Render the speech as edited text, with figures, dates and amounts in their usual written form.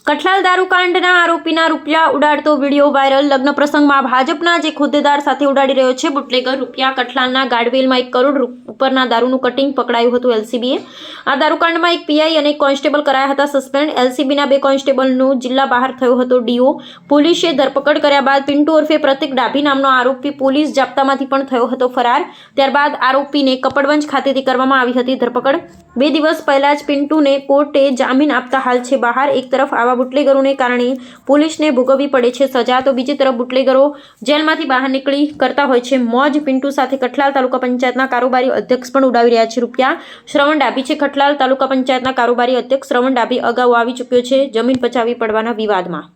કઠલાલ દારૂકાંડના આરોપીના રૂપિયા ઉડાડતો video viral. લગ્ન પ્રસંગમાં ભાજપના જે હોદ્દેદાર સાથે ઉડાડી રહ્યો છે બુટલેગર રૂપિયા. કઠલાલના ગાડવેલમાં 1 કરોડ ઉપરના દારૂનું કટિંગ પકડાયું હતું એલસીબીએ. આ દારૂકાંડમાં એક પીઆઈ અને એક કોન્સ્ટેબલ કરાયા હતા સસ્પેન્ડ. એલસીબીના 2 કોન્સ્ટેબલનું જિલ્લા બહાર થયો હતો ડીઓ. પોલીસે ધરપકડ કર્યા બાદ પિન્ટુ ઉર્ફે પ્રતિક ડાભી નામનો આરોપી પોલીસ જાપ્તામાંથી પણ થયો હતો ફરાર. ત્યારબાદ આરોપીને કપડવંજ ખાતેથી કરવામાં આવી હતી ધરપકડ. 2 દિવસ પહેલા જ પિન્ટુને કોર્ટે જામીન આપતા હાલ છે બહાર. એક તરફ આવા બુટલેગરોને કારણે પોલીસને ભોગવવી પડે છે સજા, તો બીજી તરફ બુટલેગરો જેલમાંથી બહાર નીકળી કરતા હોય છે મોજ. પિન્ટુ સાથે કઠલાલ તાલુકા પંચાયતના કારોબારી અધ્યક્ષ પણ ઉડાવી રહ્યા છે રૂપિયા. શ્રવણ ડાભી છે કઠલાલ તાલુકા પંચાયતના કારોબારી અધ્યક્ષ. શ્રવણ ડાભી અગાઉ આવી ચૂક્યો છે જમીન પચાવી પડવાના વિવાદમાં.